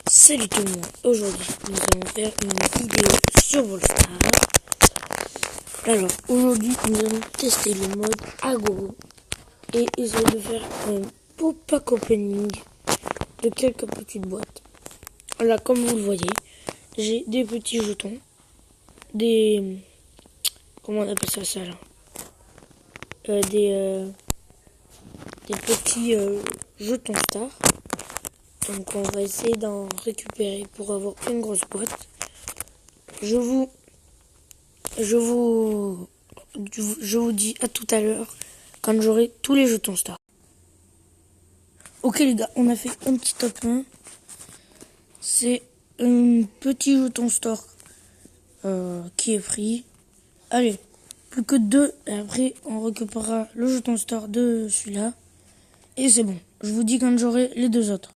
Salut tout le monde, aujourd'hui nous allons faire une vidéo sur Brawl Stars. Alors aujourd'hui nous allons tester le mode Agro et essayer de faire un beau pack opening de quelques petites boîtes. Là comme vous le voyez, j'ai des petits jetons, des... comment on appelle ça là des petits jetons stars. Donc on va essayer d'en récupérer pour avoir une grosse boîte. Je vous dis à tout à l'heure quand j'aurai tous les jetons stars. Ok les gars, on a fait un petit top 1. C'est un petit jeton star qui est pris. Allez, plus que 2 et après on récupérera le jeton star de celui-là. Et c'est bon, je vous dis quand j'aurai les 2 autres.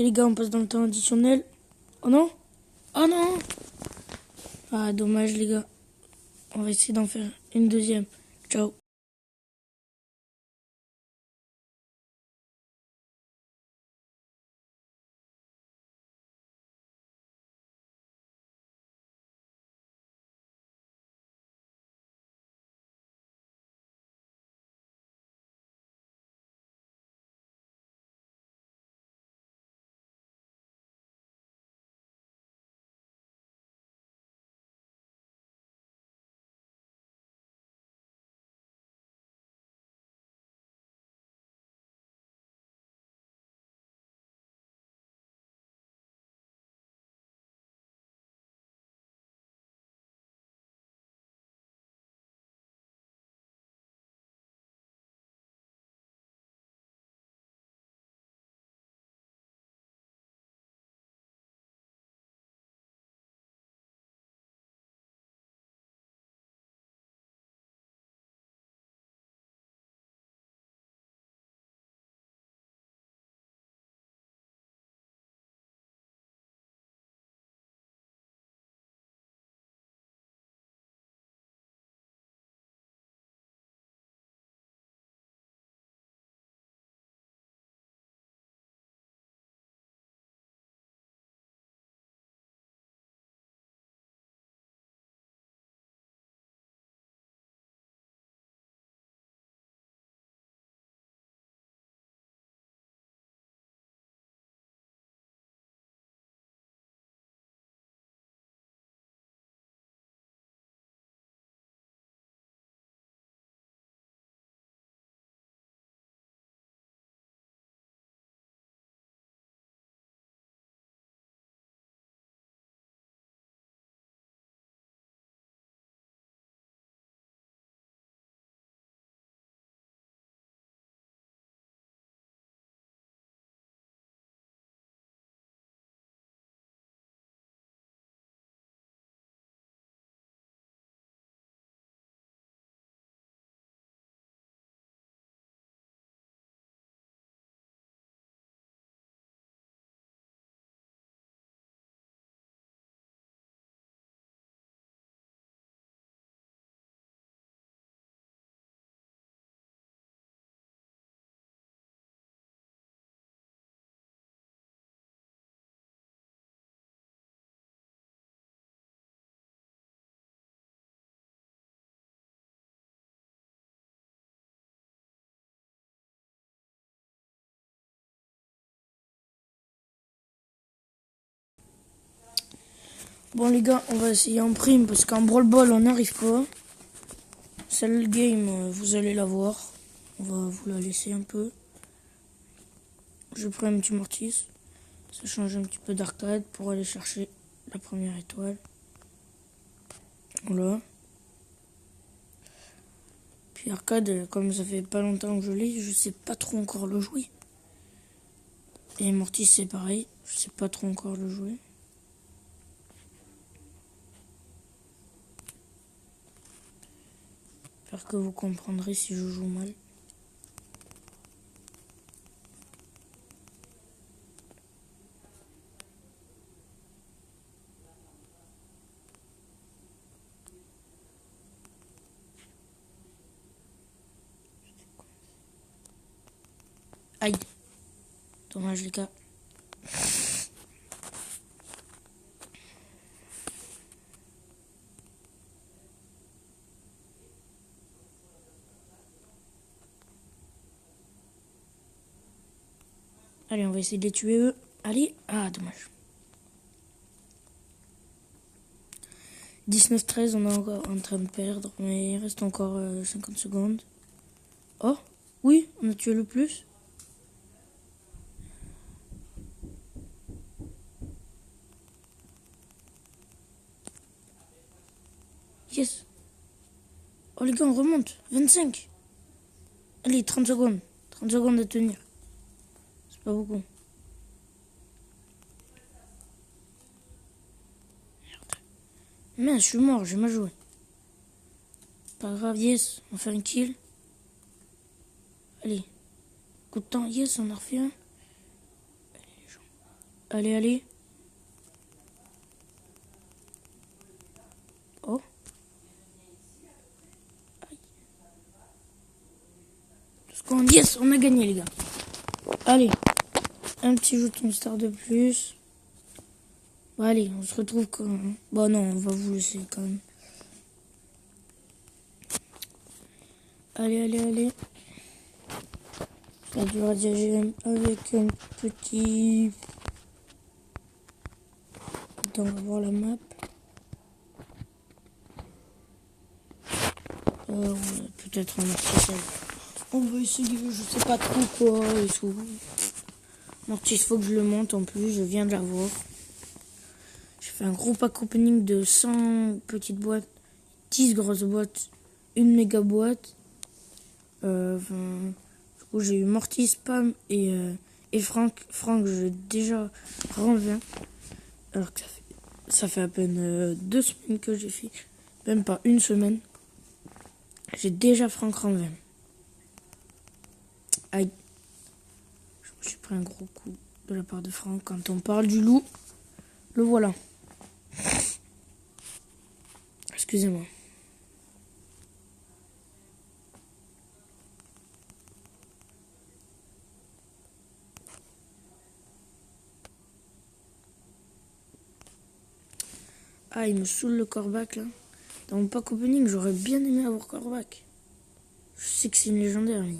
les gars, on passe dans le temps additionnel. Oh non. Oh non. Ah, dommage les gars. On va essayer d'en faire une deuxième. Ciao. Bon les gars, on va essayer en prime parce qu'en brawl ball on n'arrive pas. Celle game, vous allez la voir. On va vous la laisser un peu. Je prends un petit mortis. Ça change un petit peu d'arcade pour aller chercher la première étoile. Voilà. Puis arcade, comme ça fait pas longtemps que je l'ai, je sais pas trop encore le jouer. Et mortis c'est pareil, je sais pas trop encore le jouer. J'espère que vous comprendrez si je joue mal. Aïe. Dommage les gars. Allez, on va essayer de les tuer eux. Allez. Ah, dommage. 19-13, on est encore en train de perdre, mais il reste encore 50 secondes. Oh, oui, on a tué le plus. Yes. Oh les gars, on remonte. 25. Allez, 30 secondes. 30 secondes à tenir. C'est pas beaucoup. Mince, je suis mort, j'ai mal joué. Pas grave, yes, on fait un kill. Allez, coup de temps, yes, on en refait un. Allez, les gens. Allez, allez. Oh. Yes, on a gagné, les gars. Allez. Un petit jeton star de plus. Bon, allez, on se retrouve quand... Bon, non, on va vous laisser quand même. Allez, allez, allez. Il y a du radiagène avec un petit... Attends, on va voir la map. Ouais, peut-être un mortier. On va essayer, je sais pas trop quoi et tout. Mortis, faut que je le monte en plus, je viens de l'avoir. J'ai fait un gros pack opening de 100 petites boîtes, 10 grosses boîtes, une méga boîte. Du coup, j'ai eu Mortis, Pam et Franck. Franck, j'ai déjà rang 20. Alors que ça fait à peine 2 semaines que j'ai fait. Même pas une semaine. J'ai déjà Franck rang 20. Aïe. Je me suis pris un gros coup de la part de Franck. Quand on parle du loup, le voilà. Excusez-moi. Ah, il me saoule le corbac là. Dans mon pack opening, j'aurais bien aimé avoir corbac. Je sais que c'est une légendaire, mais...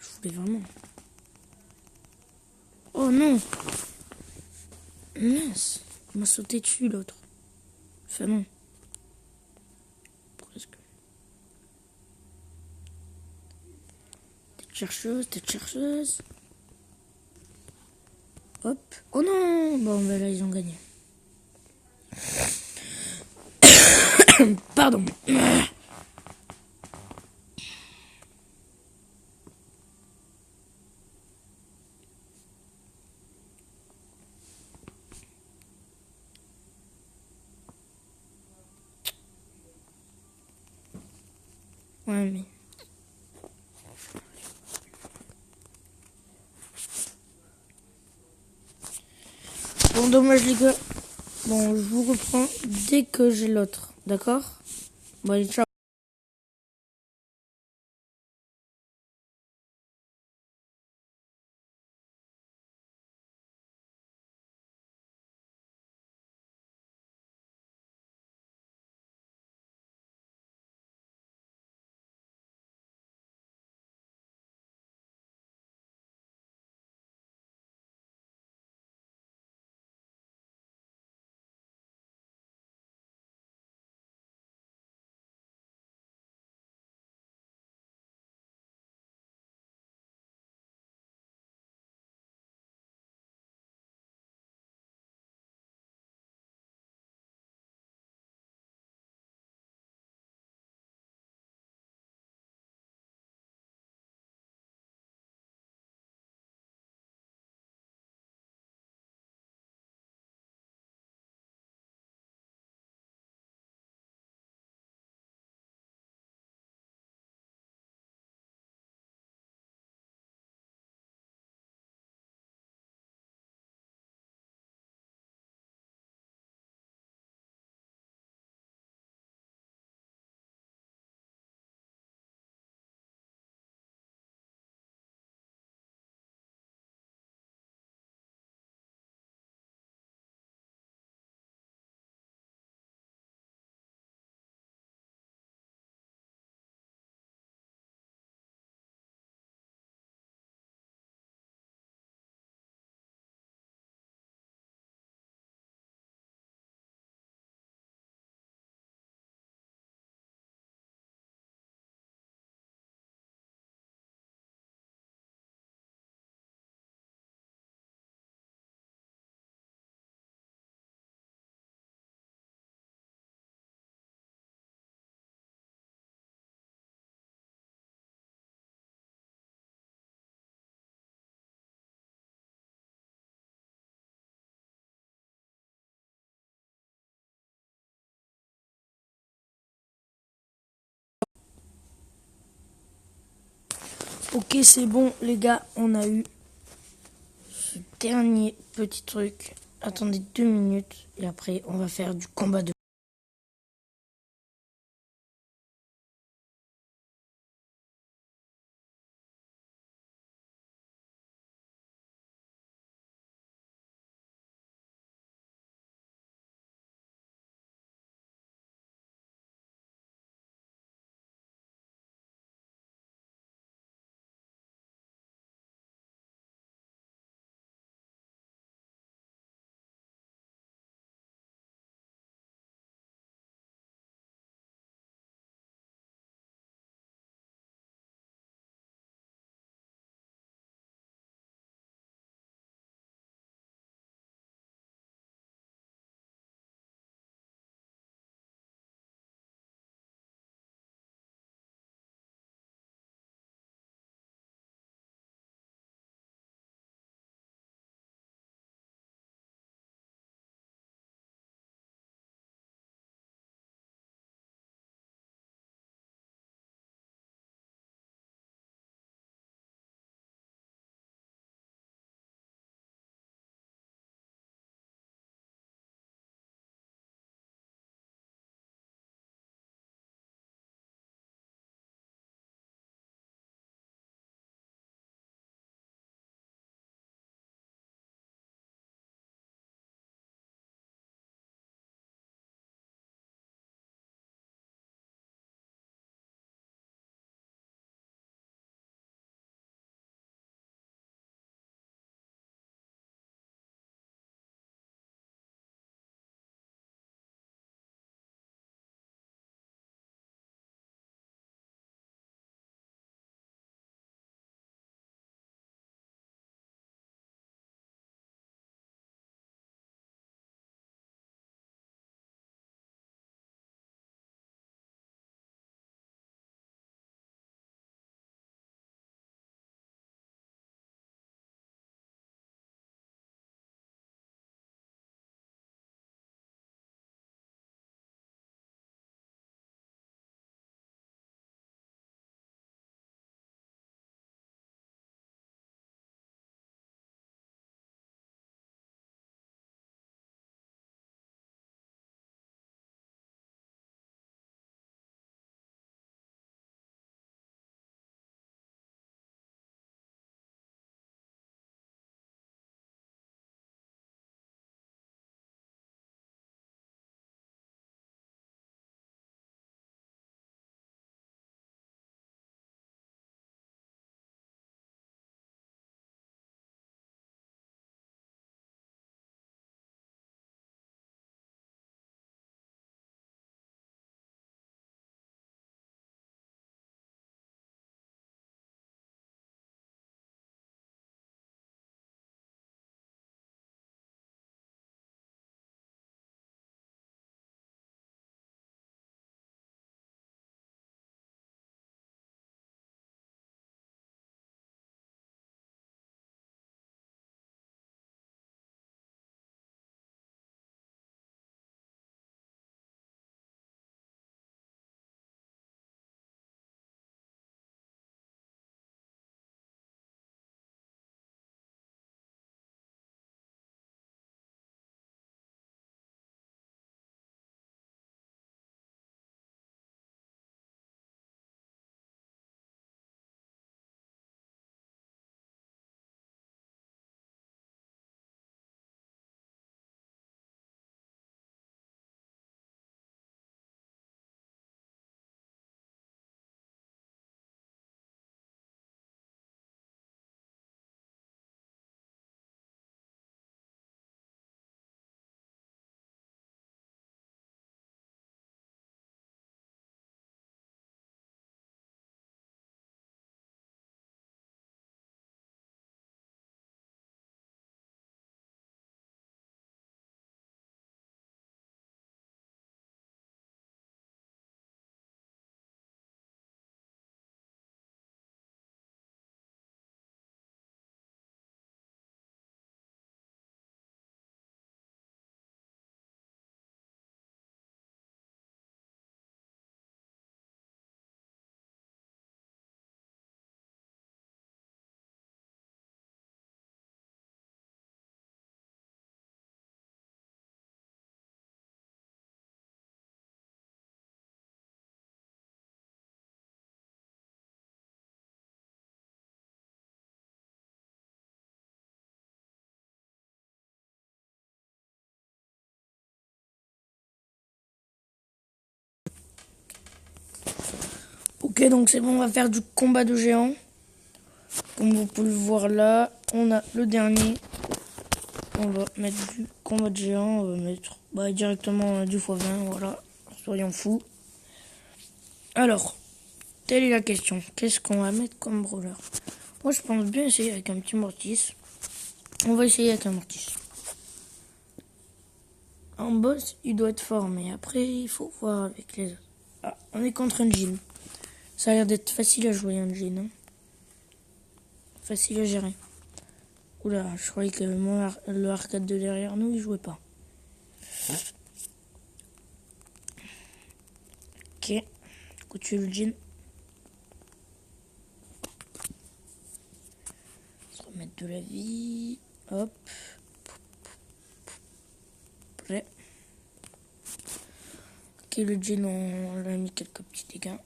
Je voulais vraiment. Oh non! Mince! Il m'a sauté dessus l'autre. Enfin non. Presque. Tête chercheuse. Hop. Oh non! Bon, ben là, ils ont gagné. Pardon. Ouais, mais... Bon, dommage les gars. Bon, je vous reprends dès que j'ai l'autre. D'accord? Bon, allez, ciao. Ok, c'est bon, les gars, on a eu dernier petit truc. Attendez 2 minutes et après on va faire du combat de Ok, donc c'est bon, on va faire du combat de géants. Comme vous pouvez le voir là, on a le dernier. On va mettre du combat de géants. On va mettre directement du x20, voilà. Soyons fous. Alors, telle est la question. Qu'est-ce qu'on va mettre comme brawler? Moi, je pense bien essayer avec un petit Mortis. On va essayer avec un Mortis. En boss, il doit être fort, mais après, il faut voir avec les autres. Ah, on est contre un Jhin. Ça a l'air d'être facile à jouer, un Jhin. Hein. Facile à gérer. Oula, je croyais que le arcade de derrière nous, il jouait pas. Ok. Coup de le Jhin. On va remettre de la vie. Hop. Prêt. Ok, le Jhin, on lui a mis quelques petits dégâts.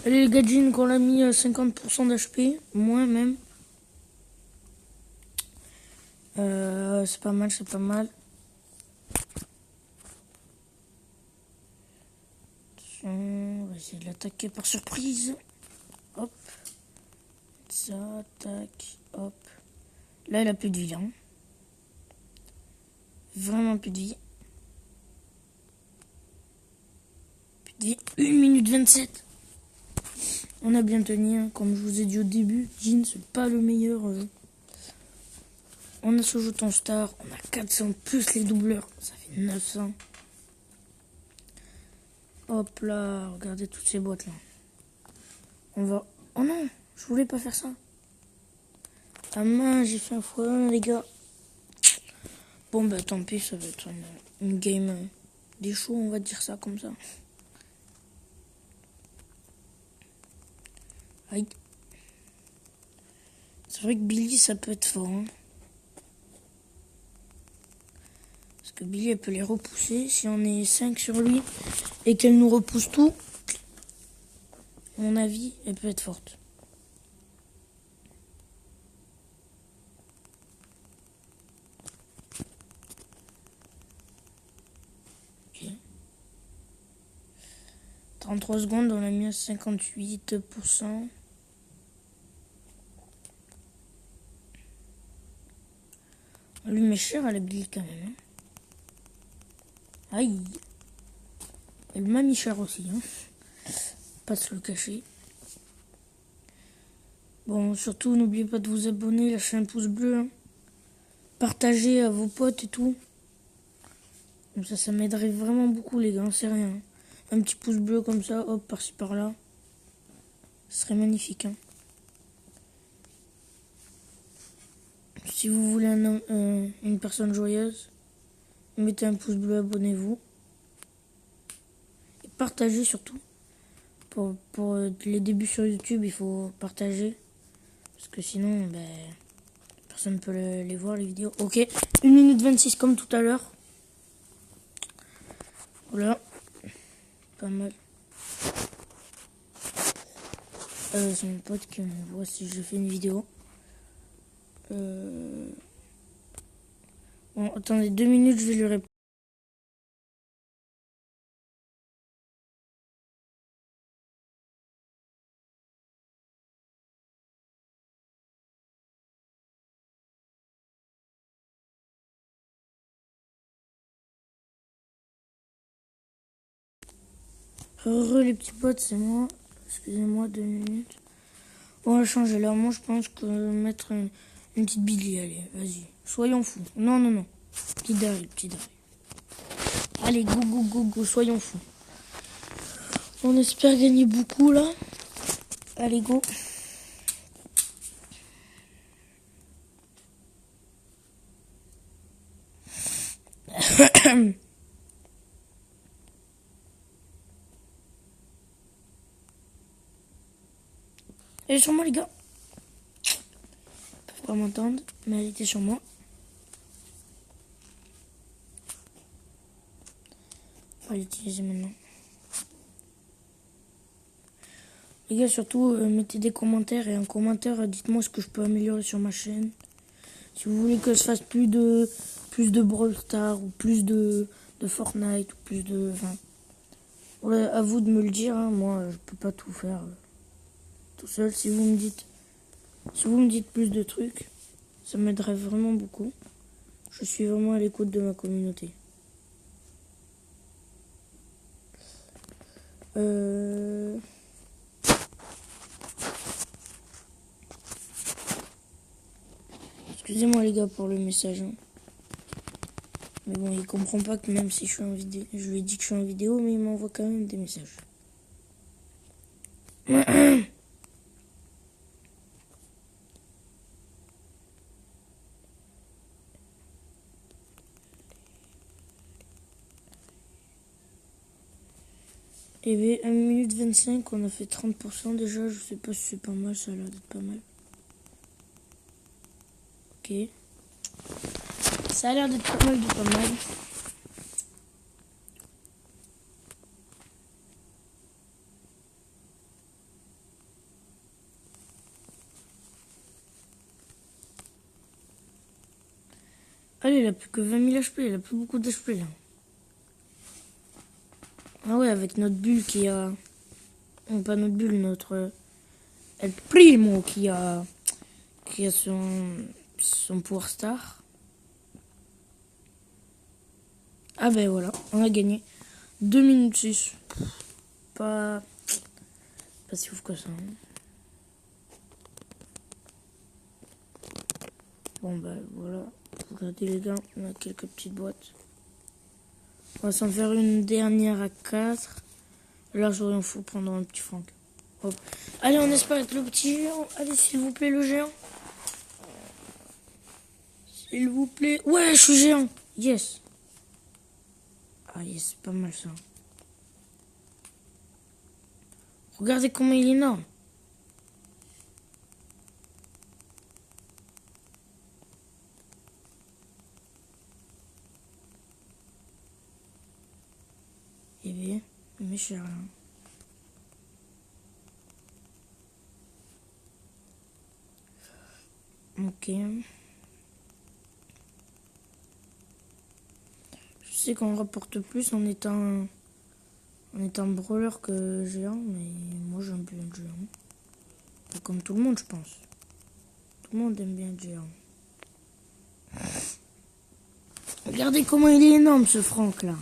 Allez les gars, Jhin, qu'on l'a mis à 50% d'HP, moins même. C'est pas mal, c'est pas mal. Attention, on va essayer de l'attaquer par surprise. Hop. Ça, tac, hop. Là, il a plus de vie, hein. Vraiment plus de vie. Plus de vie. 1 minute 27. On a bien tenu, hein. Comme je vous ai dit au début, Jhin, c'est pas le meilleur. On a ce jeton star, on a 400 plus les doubleurs, ça fait 900. Hop là, regardez toutes ces boîtes là. On va... Oh non, je voulais pas faire ça. Ah mince, j'ai fait un x1 les gars. Bon bah tant pis, ça va être une game des choux, on va dire ça comme ça. Aïe. C'est vrai que Billy ça peut être fort. Hein. Parce que Billy elle peut les repousser. Si on est 5 sur lui et qu'elle nous repousse tout, à mon avis, elle peut être forte. Ok. 33 secondes, on a mis à 58%. Lui met cher à la Billy quand même. Hein. Aïe. Elle m'a mis cher aussi. Hein. Pas se le cacher. Bon, surtout, n'oubliez pas de vous abonner, lâcher un pouce bleu. Hein. Partagez à vos potes et tout. Comme ça m'aiderait vraiment beaucoup, les gars. C'est rien. Un petit pouce bleu comme ça, hop, par-ci par-là. Ce serait magnifique. Hein. Si vous voulez une personne joyeuse, mettez un pouce bleu, abonnez-vous. Et partagez surtout. Pour les débuts sur YouTube, il faut partager. Parce que sinon, personne ne peut les voir, les vidéos. Ok, 1 minute 26 comme tout à l'heure. Voilà. Pas mal. C'est mon pote qui me voit si je fais une vidéo. Bon, attendez 2 minutes, je vais lui répondre. Heureux les petits potes, c'est moi. Excusez-moi 2 minutes. On va changer là. Moi, je pense que mettre une petite Billy. Allez, vas-y. Soyons fous. Non, non, non. Petit Daryl, petit Daryl. Allez, go, go, go, go. Soyons fous. On espère gagner beaucoup là. Allez, go. Elle est sur moi, les gars. Ils peuvent pas m'entendre, mais elle était sur moi. On va l'utiliser maintenant. Les gars, surtout, mettez des commentaires. Et en commentaire, dites-moi ce que je peux améliorer sur ma chaîne. Si vous voulez que je fasse plus de Brawl Stars, ou plus de Fortnite, ou plus de... Enfin, ouais, à vous de me le dire. Hein. Moi, je peux pas tout faire tout seul. Si vous me dites plus de trucs, ça m'aiderait vraiment beaucoup. Je suis vraiment à l'écoute de ma communauté. Excusez-moi les gars pour le message. Hein. Mais bon, il comprend pas que même si je suis en vidéo, je lui ai dit que je suis en vidéo, mais il m'envoie quand même des messages. Et bien, 1 minute 25, on a fait 30% déjà. Je sais pas si c'est pas mal, ça a l'air d'être pas mal. Ok. Ça a l'air d'être pas mal de pas mal. Allez, il a plus que 20 000 HP, il a plus beaucoup d'HP là. Ah ouais, avec notre bulle qui a... Non, pas notre bulle, notre... El Primo qui a son Power Star. Ah ben voilà, on a gagné. 2 minutes 6. Pas si ouf que ça. Hein. Bon ben voilà. Regardez les gars, on a quelques petites boîtes. On va s'en faire une dernière à 4. Là, j'aurais un fou prendre un petit Franck. Hop. Allez, on espère être le petit géant. Allez, s'il vous plaît, le géant. S'il vous plaît. Ouais, je suis géant. Yes. Ah, yes, c'est pas mal ça. Regardez comment il est énorme. Eh bien, mes chers. Ok. Je sais qu'on rapporte plus en étant brawler que géant, mais moi j'aime bien le géant. Pas comme tout le monde, je pense. Tout le monde aime bien le géant. Regardez comment il est énorme ce Franck là.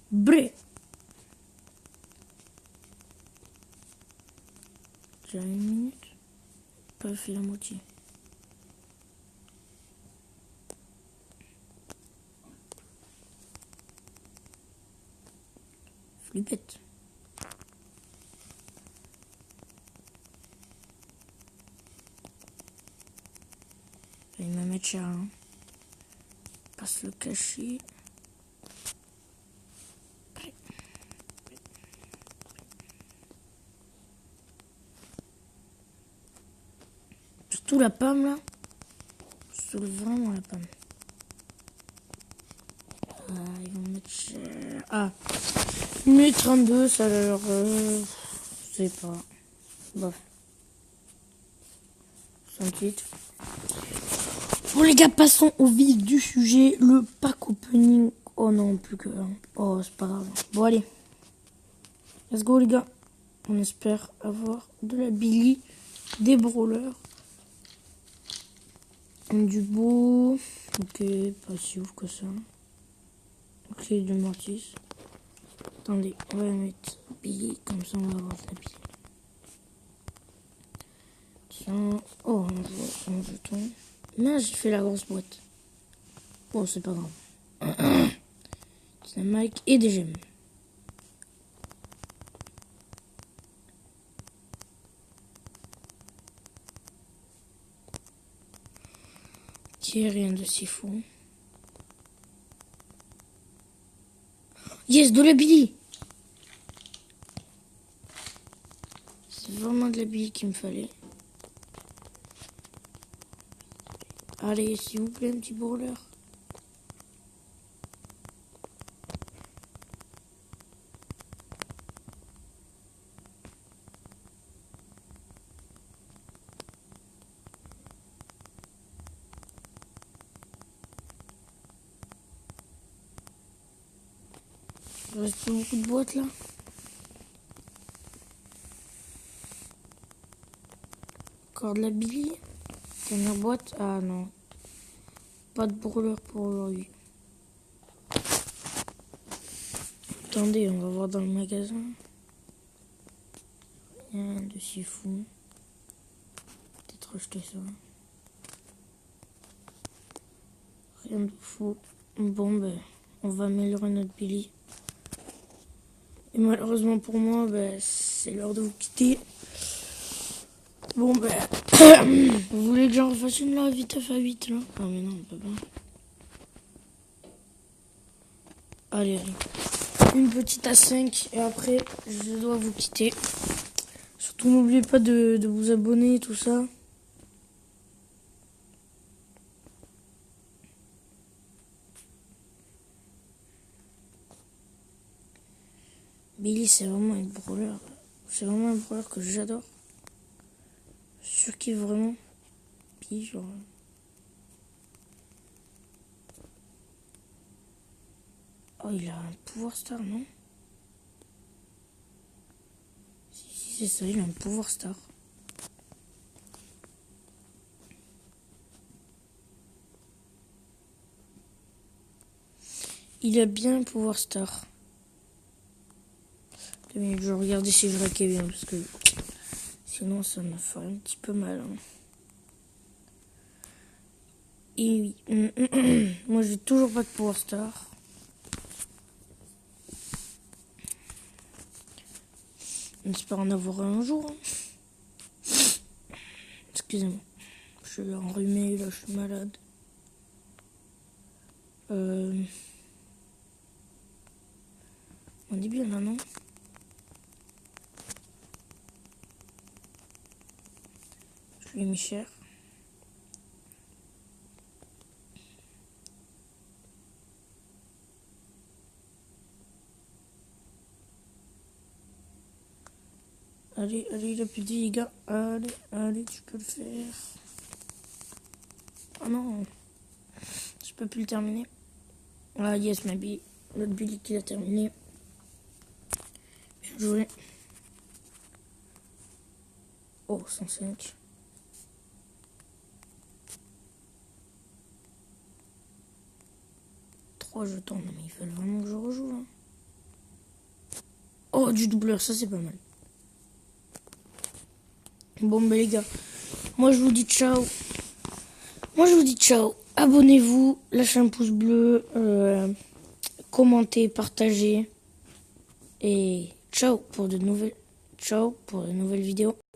Bré. J'ai 1 minute. Pas fait la moitié. Flippette. Je vais me mettre ça. Hein. Passe le cachet. Surtout la pomme là. Surtout vraiment la pomme. Ah, ils vont mettre cher. Ah. 1 minute 32, ça leur... je sais pas. Bof. 68. Bon les gars, passons au vif du sujet. Le pack opening. Oh non, plus que... Oh, c'est pas grave. Bon allez. Let's go les gars. On espère avoir de la Billy, des brawlers. Du beau. Ok, pas si ouf que ça. Ok, du mortis. Attendez, on va mettre Billy, comme ça on va avoir de la Billy. Tiens. Oh, on voit son jeton. Là, j'ai fait la grosse boîte. Bon, c'est pas grave. Dynamite et des gemmes. Tiens, rien de si fou. Yes, de la Billy. C'est de la bille qu'il me fallait. Allez, s'il vous plaît, un petit brûleur. Il reste plus beaucoup de boîtes là. Encore de la bille. Dernière boîte. Ah non. Pas de brûleur pour aujourd'hui. Attendez, on va voir dans le magasin. Rien de si fou. Peut-être acheter ça. Rien de fou. Bon ben, on va améliorer notre Billy. Et malheureusement pour moi, ben, c'est l'heure de vous quitter. Bon ben, vous voulez que j'en refasse une là, vite à 8 là? Ah mais non, on peut pas. Allez, une petite à 5 et après je dois vous quitter. Surtout n'oubliez pas de vous abonner et tout ça. Billy, c'est vraiment un brawler. C'est vraiment un brawler que j'adore. Je surkiffe vraiment. Billy, genre. Oh, il a un pouvoir star, non? Si, c'est ça, il a un pouvoir star. Il a bien un pouvoir star. Mais je vais regarder si je raquais bien, parce que sinon ça me ferait un petit peu mal. Hein. Et oui, moi j'ai toujours pas de pouvoir star. J'espère en avoir un jour. Hein. Excusez-moi, je suis enrhumé, là je suis malade. On est bien là, non? Je lui ai mis cher. Allez, allez, il a plus de vie, les gars. Allez, allez, tu peux le faire. Oh non, je peux plus le terminer. Ah yes, ma bille. L'autre Billy qui l'a terminé. Bien joué. Oh, 105. Jetons, non mais ils veulent vraiment que je rejoue. Hein. Oh, du doubleur, ça c'est pas mal. Bon, ben les gars, moi je vous dis ciao. Moi je vous dis ciao. Abonnez-vous, lâchez un pouce bleu, commentez, partagez. Et ciao pour de nouvelles vidéos.